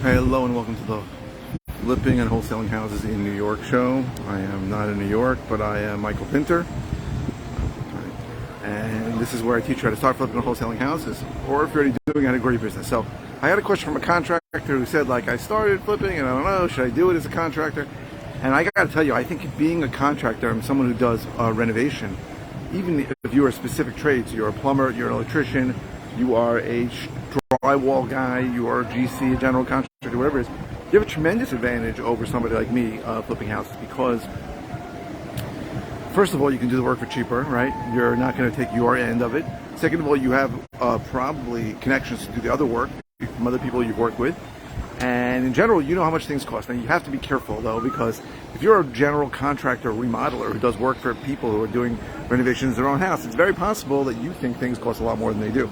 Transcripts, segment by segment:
Hello and welcome to the Flipping and Wholesaling Houses in New York show. I am not in New York, but I am Michael Pinter. And this is where I teach you how to start flipping and wholesaling houses, or if you're already doing it, a great business. So I had a question from a contractor who said, like, I started flipping and I don't know, should I do it as a contractor? And I got to tell you, I think being a contractor and someone who does renovation, even if you're a specific trade, so you're a plumber, you're an electrician, you are a drywall guy, you are a GC, a general contractor, whatever it is, you have a tremendous advantage over somebody like me flipping houses, because first of all, you can do the work for cheaper, right? You're not going to take your end of it. Second of all, you have probably connections to do the other work from other people you've worked with. And in general, you know how much things cost. Now, you have to be careful, though, because if you're a general contractor, remodeler who does work for people who are doing renovations in their own house, it's very possible that you think things cost a lot more than they do.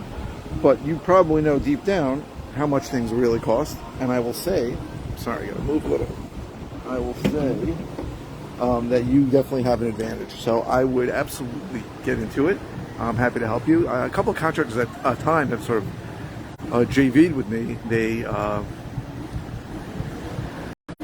But you probably know deep down how much things really cost. And I will say, sorry, I got to move a little. I will say that you definitely have an advantage. So I would absolutely get into it. I'm happy to help you. A couple of contractors at a time have sort of JV'd with me.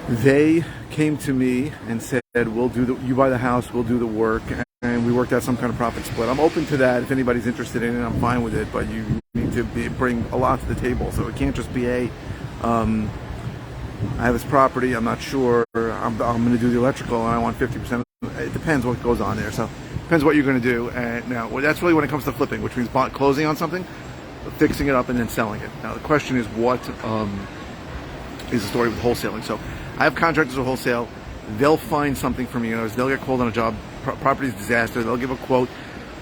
They came to me and said, you buy the house, we'll do the work, and we worked out some kind of profit split. I'm open to that. If anybody's interested in it, I'm fine with it, but you need to bring a lot to the table. So it can't just be I have this property, I'm not sure, I'm going to do the electrical and I want 50%. It depends what goes on there. So it depends what you're going to do. And now, that's really when it comes to flipping, which means closing on something, fixing it up, and then selling it. Now the question is, what is the story with wholesaling? So I have contractors who wholesale. They'll find something for me. They'll get called on a job, property's disaster, they'll give a quote.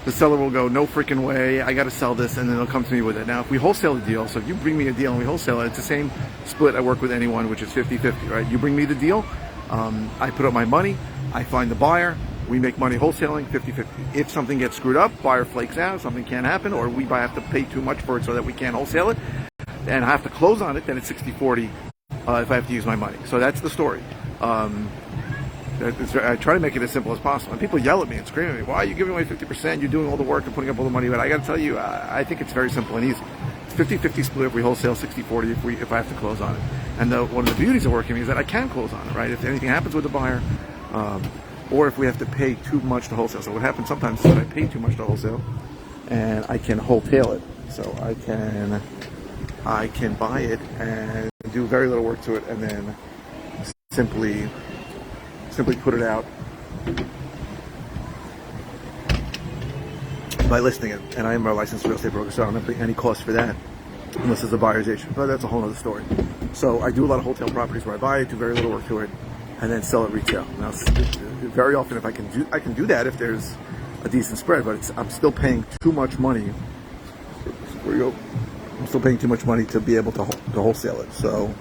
The seller will go, no freaking way, I got to sell this, and then they'll come to me with it. Now, if we wholesale the deal, so if you bring me a deal and we wholesale it, it's the same split I work with anyone, which is 50-50, right? You bring me the deal, I put up my money, I find the buyer, we make money wholesaling, 50-50. If something gets screwed up, buyer flakes out, something can't happen, or we have to pay too much for it so that we can't wholesale it, and I have to close on it, then it's 60-40 if I have to use my money. So that's the story. I try to make it as simple as possible. And people yell at me and scream at me, why are you giving away 50%? You're doing all the work and putting up all the money. But I got to tell you, I think it's very simple and easy. It's 50-50 split if we wholesale, 60-40 if I have to close on it. And one of the beauties of working is that I can close on it, right? If anything happens with the buyer, or if we have to pay too much to wholesale. So what happens sometimes is that I pay too much to wholesale and I can wholesale it. So I can buy it and do very little work to it and then simply put it out by listing it. And I am a licensed real estate broker, so I don't have any cost for that unless it's a buyer's agent. But that's a whole other story. So I do a lot of wholesale properties where I buy it, do very little work to it, and then sell it retail. Now, very often, if I can do that if there's a decent spread, but I'm still paying too much money. Where you go? I'm still paying too much money to be able to wholesale it. So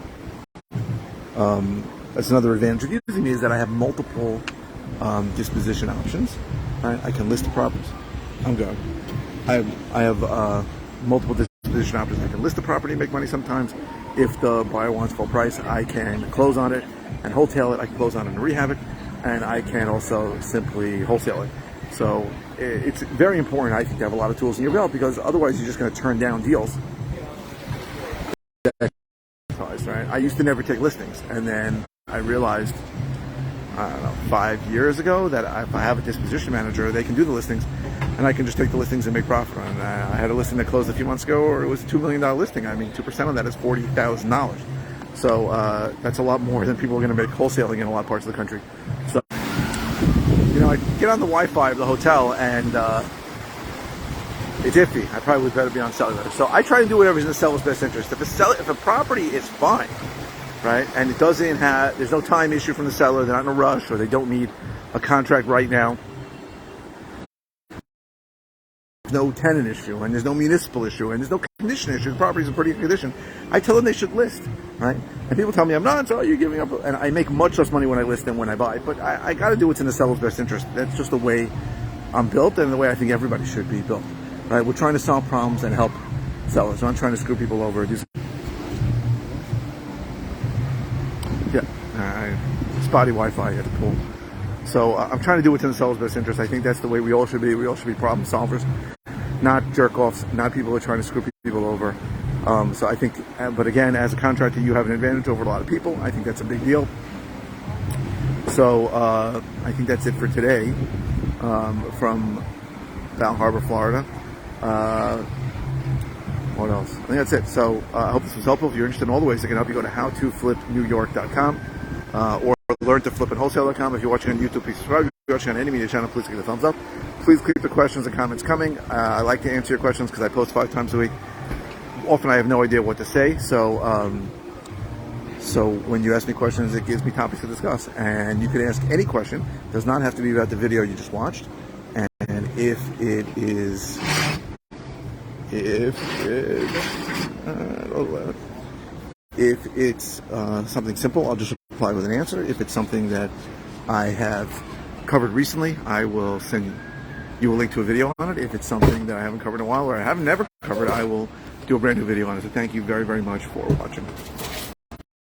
that's another advantage of using me, is that I have multiple disposition options. Right? I can list the properties. I'm going. I have multiple disposition options. I can list the property and make money sometimes. If the buyer wants full price, I can close on it and wholesale it. I can close on it and rehab it, and I can also simply wholesale it. So it's very important, I think, to have a lot of tools in your belt, because otherwise you're just going to turn down deals. Right? I used to never take listings, and then I realized, I don't know, 5 years ago that if I have a disposition manager, they can do the listings, and I can just take the listings and make profit on it. I had a listing that closed a few months ago, or it was a $2 million listing. I mean, 2% of that is $40,000. So that's a lot more than people are going to make wholesaling in a lot of parts of the country. So, I get on the Wi-Fi of the hotel, and it's iffy. I probably would better be on cellular. So I try to do whatever's in the seller's best interest. If a property is fine, right, and it doesn't have, there's no time issue from the seller, they're not in a rush, or they don't need a contract right now, no tenant issue, and there's no municipal issue, and there's no condition issue, the property's in pretty good condition, I tell them they should list, right? And people tell me I'm not, so you're giving up, and I make much less money when I list than when I buy. But I got to do what's in the seller's best interest. That's just the way I'm built, and the way I think everybody should be built, right? We're trying to solve problems and help sellers. We're not trying to screw people over. Spotty Wi-Fi at the pool. So I'm trying to do what's in the seller's best interest. I think that's the way we all should be. We all should be problem solvers, not jerk-offs, not people who are trying to screw people over. So I think, but again, as a contractor, you have an advantage over a lot of people. I think that's a big deal. So I think that's it for today from Val Harbor, Florida. What else? I think that's it. So I hope this was helpful. If you're interested in all the ways that can help you, go to howtoflipnewyork.com or learntoflipandwholesale.com. If you're watching on YouTube, please subscribe. If you're watching on any media channel, please give it a thumbs up. Please keep the questions and comments coming. I like to answer your questions because I post 5 times a week. Often I have no idea what to say, so when you ask me questions, it gives me topics to discuss. And you can ask any question. It does not have to be about the video you just watched. And if it's something simple, I'll just reply with an answer. If it's something that I have covered recently, I will send you a link to a video on it. If it's something that I haven't covered in a while or I have never covered, I will do a brand new video on it. So thank you very, very much for watching.